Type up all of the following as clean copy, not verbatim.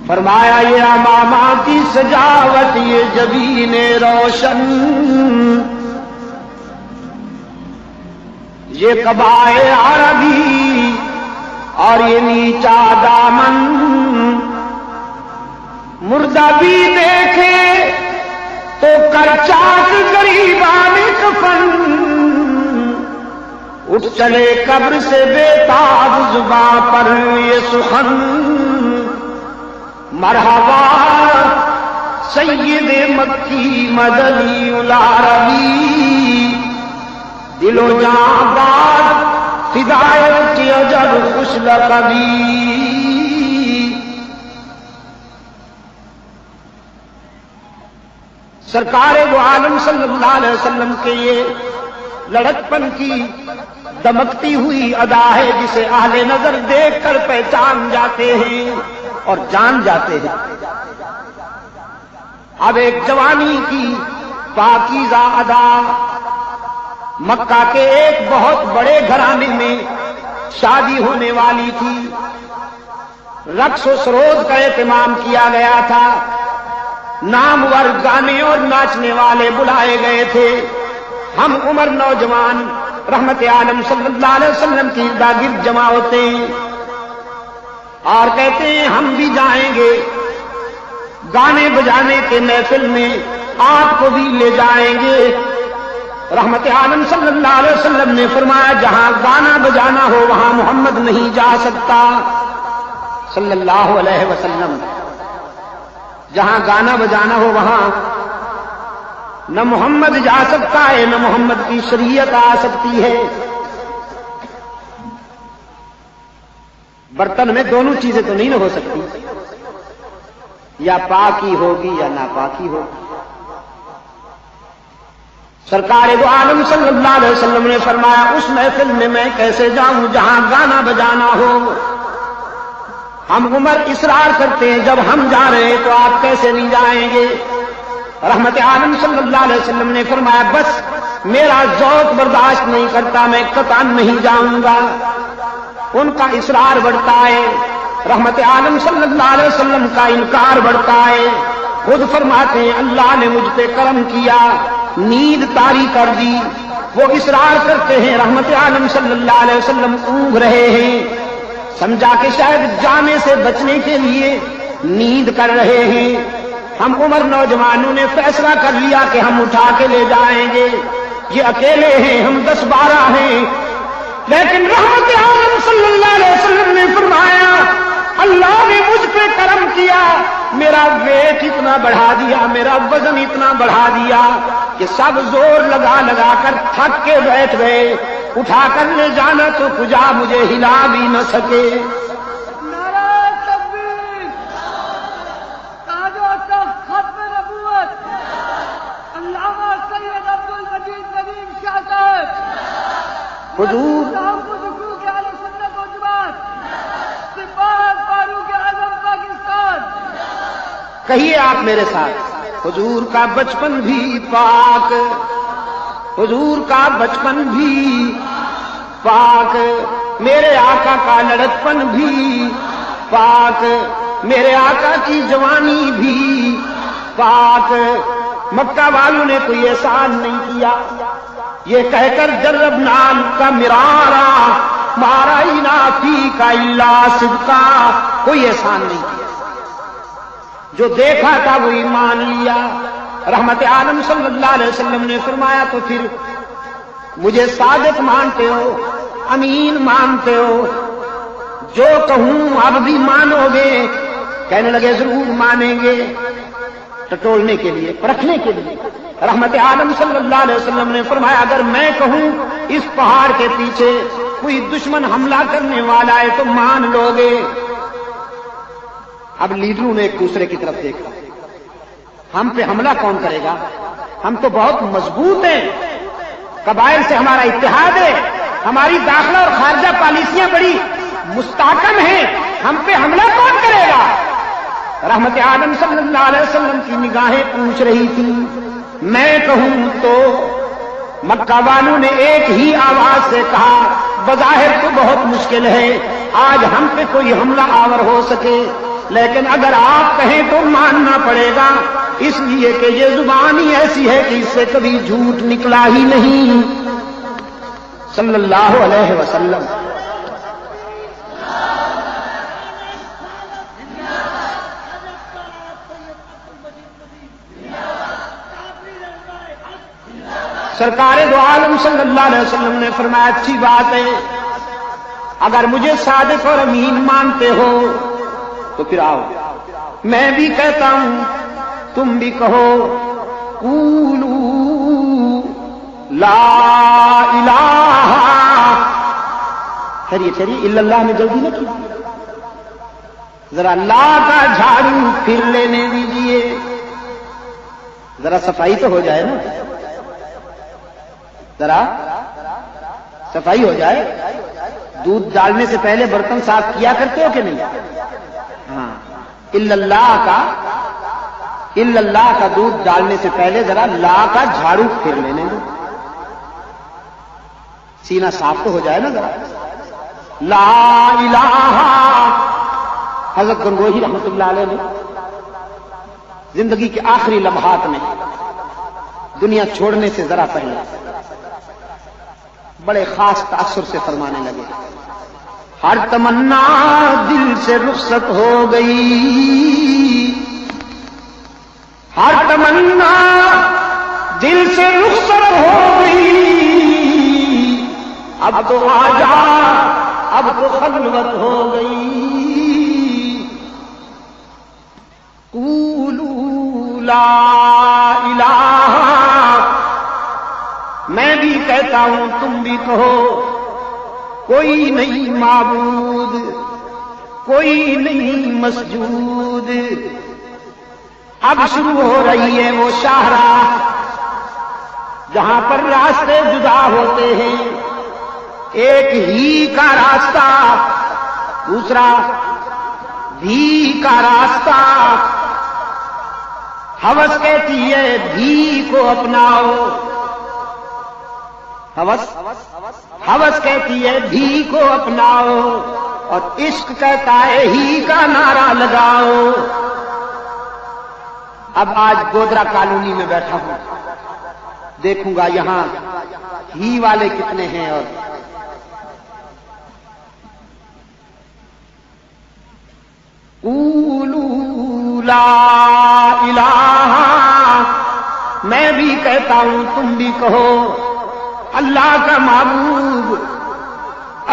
فرمایا یہ امامہ کی سجاوٹ، یہ جبین روشن، یہ قبائے عربی اور یہ نیچا دامن، مردہ بھی دیکھے تو کر چاک غریبان کفن، اٹھ چلے قبر سے بے تاب زباں پر یہ سخن، مرحبا سید مکی مدنی العربی، دل و جاں باد ہدایت اجر خوش لقبی۔ سرکار دو عالم صلی اللہ علیہ وسلم کے یہ لڑکپن کی دمکتی ہوئی ادا ہے جسے اہل نظر دیکھ کر پہچان جاتے ہیں اور جان جاتے ہیں۔ اب ایک جوانی کی پاکیزہ ادا، مکہ کے ایک بہت بڑے گھرانے میں شادی ہونے والی تھی، رقص و سرود کا اہتمام کیا گیا تھا، نامور گانے اور ناچنے والے بلائے گئے تھے۔ ہم عمر نوجوان رحمت عالم صلی اللہ علیہ وسلم کی ارد جمع ہوتے ہیں اور کہتے ہیں ہم بھی جائیں گے گانے بجانے کے محفل میں، آپ کو بھی لے جائیں گے۔ رحمت عالم صلی اللہ علیہ وسلم نے فرمایا جہاں گانا بجانا ہو وہاں محمد نہیں جا سکتا صلی اللہ علیہ وسلم، جہاں گانا بجانا ہو وہاں نہ محمد جا سکتا ہے نہ محمد کی شریعت آ سکتی ہے۔ برتن میں دونوں چیزیں تو نہیں ہو سکتی، یا پاکی ہوگی یا ناپاکی ہوگی۔ سرکار دو عالم صلی اللہ علیہ وسلم نے فرمایا اس محفل میں کیسے جاؤں جہاں گانا بجانا ہو؟ ہم عمر اصرار کرتے ہیں جب ہم جا رہے ہیں تو آپ کیسے نہیں جائیں گے؟ رحمت عالم صلی اللہ علیہ وسلم نے فرمایا بس میرا ذوق برداشت نہیں کرتا، میں قطعاً نہیں جاؤں گا۔ ان کا اصرار بڑھتا ہے، رحمت عالم صلی اللہ علیہ وسلم کا انکار بڑھتا ہے۔ خود فرماتے ہیں اللہ نے مجھ پہ کرم کیا، نیند طاری کر دی۔ وہ اصرار کرتے ہیں، رحمت عالم صلی اللہ علیہ وسلم اونگ رہے ہیں، سمجھا کہ شاید جانے سے بچنے کے لیے نیند کر رہے ہیں۔ ہم عمر نوجوانوں نے فیصلہ کر لیا کہ ہم اٹھا کے لے جائیں گے، یہ اکیلے ہیں، ہم 10-12 ہیں۔ لیکن رحمت عالم صلی اللہ علیہ وسلم نے فرمایا اللہ نے مجھ پہ کرم کیا، میرا ویٹ اتنا بڑھا دیا، میرا وزن اتنا بڑھا دیا کہ سب زور لگا لگا کر تھک کے بیٹھ گئے، اٹھا کر لے جانا تو کجا مجھے ہلا بھی نہ سکے۔ حضور کہیے آپ میرے ساتھ، حضور کا بچپن بھی پاک، حضور کا بچپن بھی پاک، میرے آقا کا لڑکپن بھی پاک، میرے آقا کی جوانی بھی پاک۔ مکہ والوں نے کوئی احسان نہیں کیا، یہ کہہ کر جربنا کا مرارا مارائنا فی کا الا صدقا، کوئی احسان نہیں کیا، جو دیکھا تھا وہی مان لیا۔ رحمت عالم صلی اللہ علیہ وسلم نے فرمایا تو پھر مجھے صادق مانتے ہو، امین مانتے ہو، جو کہوں اب بھی مانو گے؟ کہنے لگے ضرور مانیں گے، ٹٹولنے کے لیے، پرکھنے کے لیے۔ رحمت عالم صلی اللہ علیہ وسلم نے فرمایا اگر میں کہوں اس پہاڑ کے پیچھے کوئی دشمن حملہ کرنے والا ہے تو مان لو گے؟ اب لیڈروں نے ایک دوسرے کی طرف دیکھا، ہم پہ حملہ کون کرے گا؟ ہم تو بہت مضبوط ہیں، قبائل سے ہمارا اتحاد ہے، ہماری داخلہ اور خارجہ پالیسیاں بڑی مستحکم ہیں، ہم پہ حملہ کون کرے گا؟ رحمت عالم صلی اللہ علیہ وسلم کی نگاہیں پوچھ رہی تھی میں کہوں تو؟ مکہ والوں نے ایک ہی آواز سے کہا بظاہر تو بہت مشکل ہے آج ہم پہ کوئی حملہ آور ہو سکے، لیکن اگر آپ کہیں تو ماننا پڑے گا، اس لیے کہ یہ زبان ہی ایسی ہے کہ اس سے کبھی جھوٹ نکلا ہی نہیں صلی اللہ علیہ وسلم۔ سرکار دو عالم صلی اللہ علیہ وسلم نے فرمایا اچھی بات ہے، اگر مجھے صادق اور امین مانتے ہو تو پھر آؤ، میں بھی کہتا ہوں تم بھی کہو، قولوا لا الہ، ٹھہریے الا اللہ میں جلدی نہ کی، ذرا لا کا جھاڑو پھر لینے دیجیے، ذرا صفائی تو ہو جائے نا، ذرا صفائی ہو جائے۔ دودھ ڈالنے سے پہلے برتن صاف کیا کرتے ہو کہ نہیں؟ ہاں، الا اللہ کا دودھ ڈالنے سے پہلے ذرا لا کا جھاڑو پھر لینے دو، سینہ صاف تو ہو جائے نا ذرا۔ لا الہ، حضرت گنگوہی رحمت اللہ علیہ نے زندگی کے آخری لمحات میں دنیا چھوڑنے سے ذرا پہلے بڑے خاص تاثر سے فرمانے لگے، ہر تمنا دل سے رخصت ہو گئی، ہر تمنا دل سے رخصت ہو گئی، اب تو آجا اب تو خلوت ہو گئی، قولوا لا الہ، میں بھی کہتا ہوں تم بھی کہو، کوئی نہیں معبود، کوئی نہیں مسجود۔ اب شروع ہو رہی ہے وہ شاہراہ جہاں پر راستے جدا ہوتے ہیں، ایک ہی کا راستہ، دوسرا بھی کا راستہ۔ ہوس کہتی ہے بھی کو اپناؤ، ہوس کہتی ہے بھی کو اپناؤ، اور عشق کہتا ہے ہی کا نعرہ لگاؤ۔ اب آج گودرا کالونی میں بیٹھا ہوں، دیکھوں گا یہاں ہی والے کتنے ہیں، اور قولوا لا الہ، میں بھی کہتا ہوں تم بھی کہو، اللہ کا معبود،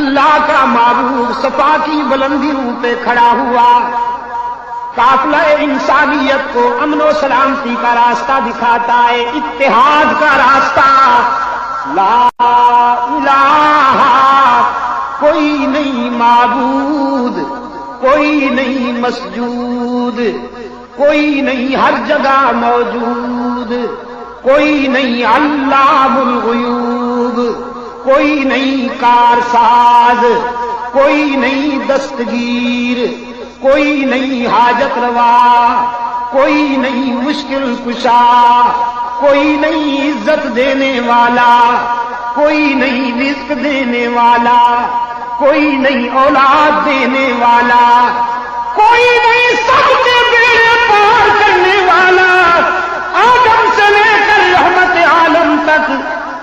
اللہ کا معبود صفا کی بلندیوں پہ کھڑا ہوا، قافلہ انسانیت کو امن و سلامتی کا راستہ دکھاتا ہے، اتحاد کا راستہ۔ لا الہ، کوئی نہیں معبود، کوئی نہیں مسجود، کوئی نہیں ہر جگہ موجود، کوئی نہیں علام الغیوب، کوئی نہیں کارساز، کوئی نہیں دستگیر، کوئی نہیں حاجت روا، کوئی نہیں مشکل کشا، کوئی نہیں عزت دینے والا، کوئی نہیں رزق دینے والا، کوئی نہیں اولاد دینے والا، کوئی نہیں سب کے بیڑے پار کرنے والا، آدم سے لے کر رحمت عالم تک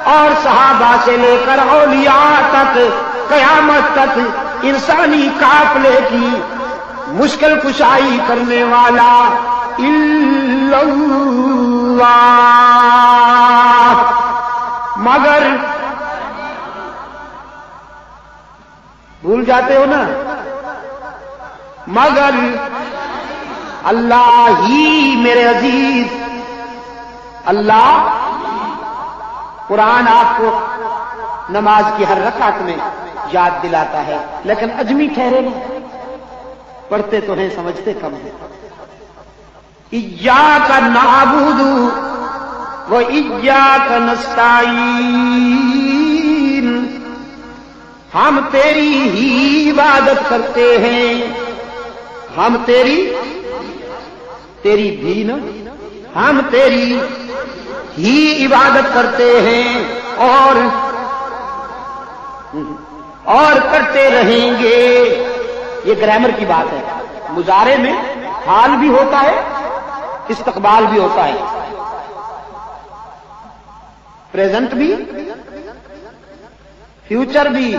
اور صحابہ سے لے کر اولیاء تک قیامت تک انسانی قافلے کی مشکل کشائی کرنے والا الا اللہ۔ مگر بھول جاتے ہو نا، مگر اللہ ہی میرے عزیز، اللہ قرآن آپ کو نماز کی ہر رکعت میں یاد دلاتا ہے، لیکن اجمی ٹھہرے نہیں، پڑھتے تو ہیں سمجھتے کم ہیں۔ ایاک نعبد و ایاک نستعین، ہم تیری ہی عبادت کرتے ہیں، ہم تیری بھی نا، ہم تیری ہی عبادت کرتے ہیں اور کرتے رہیں گے۔ یہ گرامر کی بات ہے، مضارع میں حال بھی ہوتا ہے، استقبال بھی ہوتا ہے، پریزنٹ بھی، فیوچر بھی۔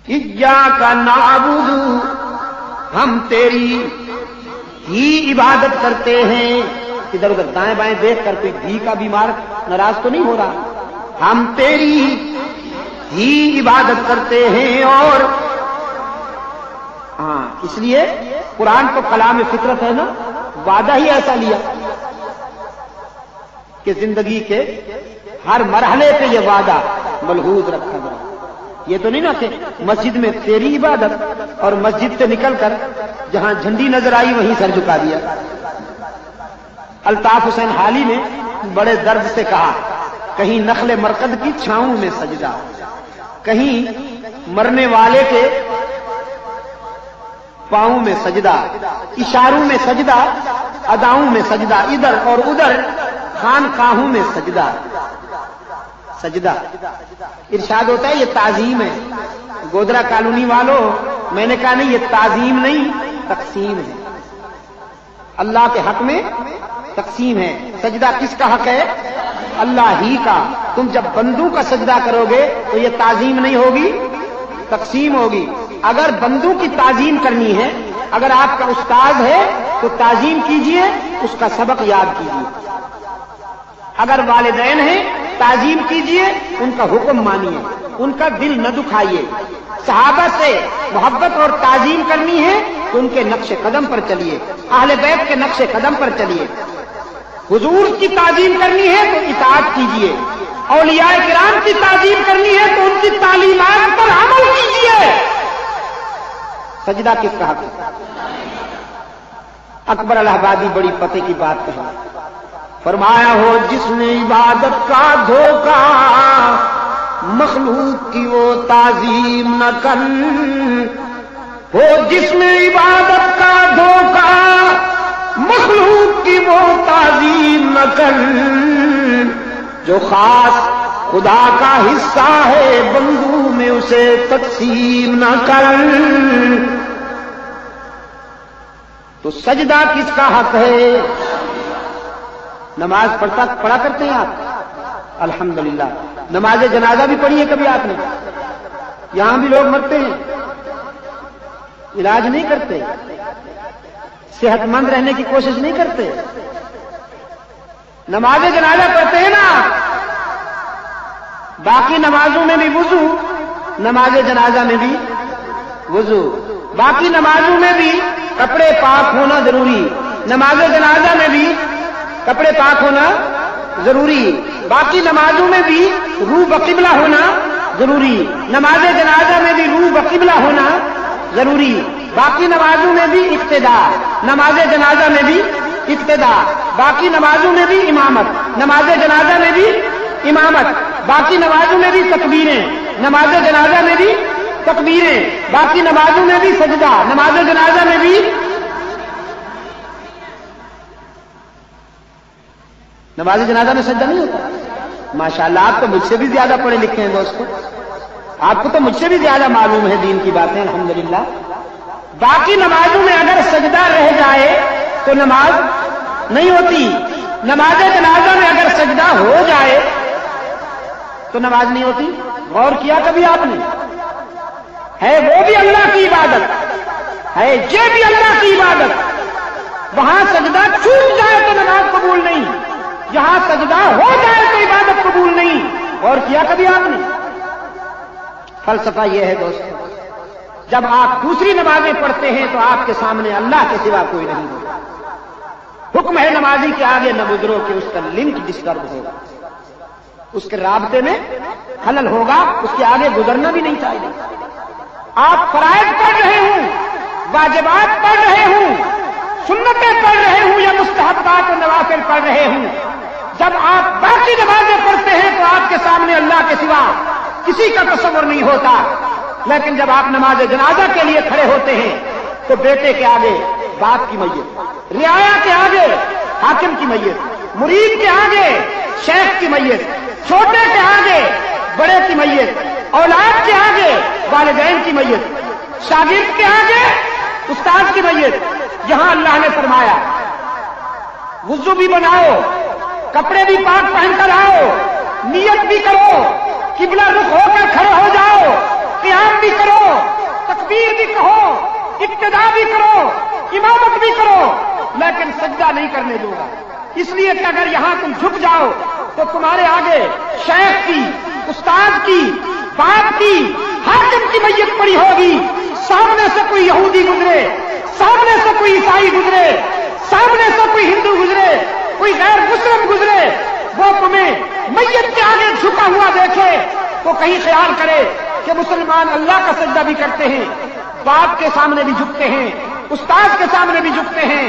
ایاک نعبد، ہم تیری ہی عبادت کرتے ہیں۔ ادھر ادھر دائیں بائیں دیکھ کر کوئی بھی کا بیمار ناراض تو نہیں ہو رہا؟ ہم تیری ہی عبادت کرتے ہیں۔ اور ہاں، اس لیے قرآن تو کلام فطرت ہے نا، وعدہ ہی ایسا لیا کہ زندگی کے ہر مرحلے پہ یہ وعدہ ملحوظ رکھا گیا۔ یہ تو نہیں نا کہ مسجد میں تیری عبادت اور مسجد سے نکل کر جہاں جھنڈی نظر آئی وہیں سر جھکا دیا۔ الطاف حسین حالی نے بڑے درد سے کہا، کہیں نخل مرقد کی چھاؤں میں سجدہ، کہیں مرنے والے کے پاؤں میں سجدہ، اشاروں میں سجدہ، اداؤں میں سجدہ، ادھر اور ادھر خانقاہوں میں سجدہ۔ سجدہ ارشاد ہوتا ہے یہ تعظیم ہے۔ گودرا کالونی والوں، میں نے کہا نہیں، یہ تعظیم نہیں، تقسیم ہے۔ اللہ کے حق میں تقسیم ہے۔ سجدہ کس کا حق ہے؟ اللہ ہی کا۔ تم جب بندوں کا سجدہ کرو گے تو یہ تعظیم نہیں ہوگی، تقسیم ہوگی۔ اگر بندوں کی تعظیم کرنی ہے، اگر آپ کا استاد ہے تو تعظیم کیجئے، اس کا سبق یاد کیجئے۔ اگر والدین ہیں تعظیم کیجئے، ان کا حکم مانیے، ان کا دل نہ دکھائیے۔ صحابہ سے محبت اور تعظیم کرنی ہے تو ان کے نقش قدم پر چلیے، اہل بیت کے نقش قدم پر چلیے۔ حضور کی تعظیم کرنی ہے تو اطاعت کیجئے، اولیاء کرام کی تعظیم کرنی ہے تو ان کی تعلیمات پر عمل کیجئے۔ سجدہ کس کا حق ہے؟ اکبر الہ آبادی بڑی پتے کی بات کہا، فرمایا ہو جس نے عبادت کا دھوکہ مخلوق کی وہ تعظیم نہ کر، ہو جس نے عبادت کا دھوکہ مخلوق کی وہ تعظیم نہ کر، جو خاص خدا کا حصہ ہے بندوں میں اسے تقسیم نہ کر۔ تو سجدہ کس کا حق ہے؟ نماز پڑھا کرتے ہیں آپ؟ الحمدللہ۔ نماز جنازہ بھی پڑھی ہے کبھی آپ نے؟ یہاں بھی لوگ مرتے ہیں، علاج نہیں کرتے، صحت مند رہنے کی کوشش نہیں کرتے۔ نماز جنازہ پڑھتے ہیں نا، باقی نمازوں میں بھی وضو، نماز جنازہ میں بھی وضو، باقی نمازوں میں بھی کپڑے پاک ہونا ضروری، نماز جنازہ میں بھی کپڑے پاک ہونا ضروری، باقی نمازوں میں بھی روح بقبلہ ہونا ضروری، نماز جنازہ میں بھی روح بقبلہ ہونا ضروری، باقی نمازوں میں بھی اقتدا، نماز جنازہ میں بھی اقتدا، باقی نمازوں میں بھی امامت، نماز جنازہ میں بھی امامت، باقی نمازوں میں بھی تکبیریں، نماز جنازہ میں بھی تکبیریں، باقی نمازوں میں بھی سجدہ، نماز جنازہ میں بھی نماز جنازہ میں سجدہ نہیں ہوتا۔ ماشاءاللہ، آپ تو مجھ سے بھی زیادہ پڑھے لکھے ہیں دوستو، آپ کو تو مجھ سے بھی زیادہ معلوم ہے دین کی باتیں، الحمدللہ۔ باقی نمازوں میں اگر سجدہ رہ جائے تو نماز نہیں ہوتی، نماز جنازہ میں اگر سجدہ ہو جائے تو نماز نہیں ہوتی۔ غور کیا کبھی آپ نے؟ ہے وہ بھی اللہ کی عبادت ہے، یہ بھی اللہ کی عبادت، وہاں سجدہ چھوٹ جائے تو نماز قبول نہیں، یہاں سجدہ ہو جائے تو عبادت قبول نہیں۔ اور کیا کبھی آپ نے؟ فلسفہ یہ ہے دوستو، جب آپ دوسری نمازیں پڑھتے ہیں تو آپ کے سامنے اللہ کے سوا کوئی نہیں ہوتا۔ حکم ہے نمازی کے آگے نہ گزرو کہ اس کا لنک ڈسٹرب ہوگا، اس کے رابطے میں خلل ہوگا، اس کے آگے گزرنا بھی نہیں چاہیے۔ آپ فرائض پڑھ رہے ہوں، واجبات پڑھ رہے ہوں، سنتیں پڑھ رہے ہوں یا مستحبات و نوافل پڑھ رہے ہوں، جب آپ باقی نمازیں پڑھتے ہیں تو آپ کے سامنے اللہ کے سوا کسی کا تصور نہیں ہوتا، لیکن جب آپ نماز جنازہ کے لیے کھڑے ہوتے ہیں تو بیٹے کے آگے باپ کی میت، رعایا کے آگے حاکم کی میت، مرید کے آگے شیخ کی میت، چھوٹے کے آگے بڑے کی میت، اولاد کے آگے والدین کی میت، شاگرد کے آگے استاد کی میت۔ یہاں اللہ نے فرمایا وضو بھی بناؤ، کپڑے بھی پاک پہن کر آؤ، نیت بھی کرو، قبلہ رخ ہو کر کھڑے ہو جاؤ، قیام بھی کرو، تکبیر بھی کہو، ابتدا بھی کرو، امامت بھی کرو، لیکن سجدہ نہیں کرنے دوں گا، اس لیے کہ اگر یہاں تم جھک جاؤ تو تمہارے آگے شیخ کی، استاد کی، باپ کی، حاکم کی میت پڑی ہوگی، سامنے سے کوئی یہودی گزرے، سامنے سے کوئی عیسائی گزرے، سامنے سے کوئی ہندو گزرے، کوئی غیر مسلم گزرے، وہ تمہیں میت کے آگے جھکا ہوا دیکھے تو کہیں خیال کرے کہ مسلمان اللہ کا سجدہ بھی کرتے ہیں، باپ کے سامنے بھی جھکتے ہیں، استاد کے سامنے بھی جھکتے ہیں،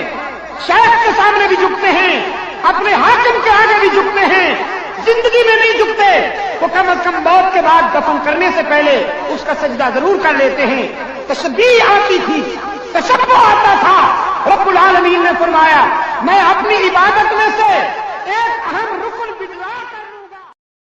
شیخ کے سامنے بھی جھکتے ہیں، اپنے حاکم کے آگے بھی جھکتے ہیں، زندگی میں نہیں جھکتے تو کم از کم موت کے بعد دفن کرنے سے پہلے اس کا سجدہ ضرور کر لیتے ہیں۔ تشبیہ آتی تھی، تشبہ آتا تھا۔ رب العالمین نے فرمایا میں اپنی عبادت میں سے